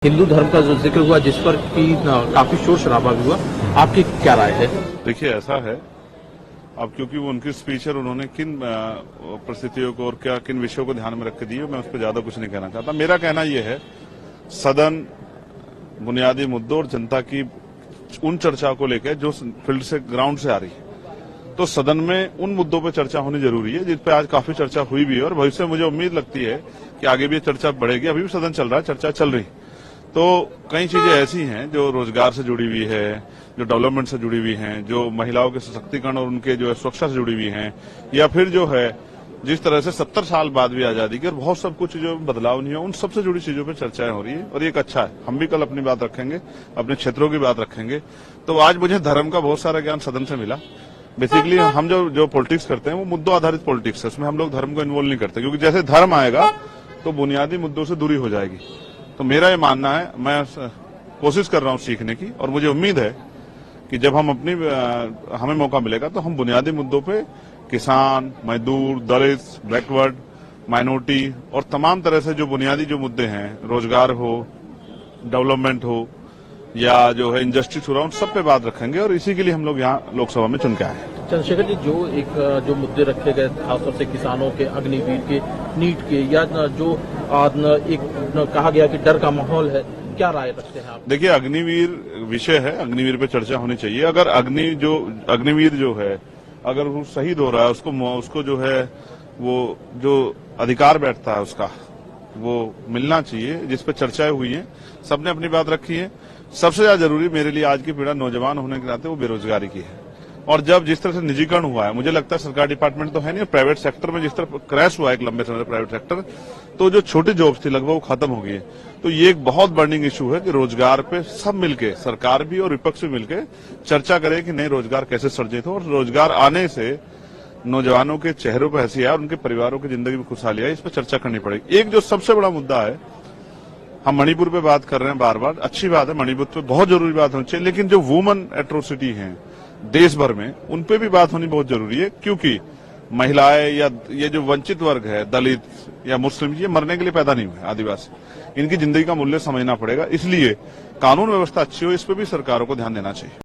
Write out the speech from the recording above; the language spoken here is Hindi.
हिंदू धर्म का जो जिक्र हुआ जिस पर की काफी शोर शराबा भी हुआ, आपकी क्या राय है? देखिए ऐसा है, अब क्योंकि वो उनकी स्पीच है, उन्होंने किन परिस्थितियों को और क्या किन विषयों को ध्यान में रख के दी है, मैं उस पर ज्यादा कुछ नहीं कहना चाहता। मेरा कहना यह है, सदन बुनियादी मुद्दों और जनता की उन चर्चा को लेकर जो फील्ड से ग्राउंड से आ रही है, तो सदन में उन मुद्दों पर चर्चा होनी जरूरी है जिस पे आज काफी चर्चा हुई भी है और भविष्य में मुझे उम्मीद लगती है कि आगे भी चर्चा बढ़ेगी। अभी भी सदन चल रहा है, चर्चा चल रही। तो कई चीजें ऐसी हैं जो रोजगार से जुड़ी हुई है, जो डेवलपमेंट से जुड़ी हुई हैं, जो महिलाओं के सशक्तिकरण और उनके जो है सुरक्षा से जुड़ी हुई हैं, या फिर जो है जिस तरह से 70 साल बाद भी आजादी की और बहुत सब कुछ जो बदलाव नहीं हुआ, उन सबसे जुड़ी चीजों पर चर्चाएं हो रही है और ये एक अच्छा है। हम भी कल अपनी बात रखेंगे, अपने क्षेत्रों की बात रखेंगे। तो आज मुझे धर्म का बहुत सारा ज्ञान सदन से मिला। बेसिकली हम जो पॉलिटिक्स करते हैं वो मुद्दों आधारित पॉलिटिक्स है, उसमें हम लोग धर्म को इन्वॉल्व नहीं करते, क्योंकि जैसे धर्म आएगा तो बुनियादी मुद्दों से दूरी हो जाएगी। तो मेरा ये मानना है, मैं कोशिश कर रहा हूं सीखने की, और मुझे उम्मीद है कि जब हमें मौका मिलेगा तो हम बुनियादी मुद्दों पे किसान, मजदूर, दलित, बैकवर्ड, माइनॉरिटी और तमाम तरह से जो बुनियादी जो मुद्दे हैं, रोजगार हो, डेवलपमेंट हो या जो है इंडस्ट्रीज हो रहा, उन सब पे बात रखेंगे और इसी के लिए हम लोग यहाँ लोकसभा में चुन के आए हैं। चंद्रशेखर जी, जो मुद्दे रखे गए खासतौर से किसानों के, अग्निवीर के, नीट के, या जो कहा गया कि डर का माहौल है, क्या राय रखते हैं आप? देखिए, अग्निवीर विषय है, अग्निवीर पे चर्चा होनी चाहिए। अगर अग्निवीर जो है अगर वो शहीद हो रहा है, उसको जो है वो जो अधिकार बैठता है उसका वो मिलना चाहिए, जिस पे चर्चाएं हुई हैं, सबने अपनी बात रखी है। सबसे ज्यादा जरूरी मेरे लिए आज की पीड़ा नौजवान होने के नाते वो बेरोजगारी की है। और जब जिस तरह से निजीकरण हुआ है, मुझे लगता है सरकारी डिपार्टमेंट तो है नहीं, प्राइवेट सेक्टर में जिस तरह क्रैश हुआ है एक लंबे समय से प्राइवेट सेक्टर, तो जो छोटी जॉब्स थी लगभग वो खत्म हो गई है। तो ये एक बहुत बर्निंग इशू है कि रोजगार पे सब मिलके, सरकार भी और विपक्ष भी मिलके चर्चा करे कि नए रोजगार कैसे सृजित हो, और रोजगार आने से नौजवानों के चेहरों पर हंसी आए, उनके परिवारों की जिंदगी में खुशहाली आए, इस पर चर्चा करनी पड़ेगी। एक जो सबसे बड़ा मुद्दा है, हम मणिपुर पे बात कर रहे हैं बार बार, अच्छी बात है, मणिपुर पे बहुत जरूरी बात होनी चाहिए, लेकिन जो वुमन एट्रोसिटी है देश भर में, उन पे भी बात होनी बहुत जरूरी है, क्योंकि महिलाएं या ये जो वंचित वर्ग है, दलित या मुस्लिम, ये मरने के लिए पैदा नहीं हुए, आदिवासी, इनकी जिंदगी का मूल्य समझना पड़ेगा। इसलिए कानून व्यवस्था अच्छी हो, इस पे भी सरकारों को ध्यान देना चाहिए।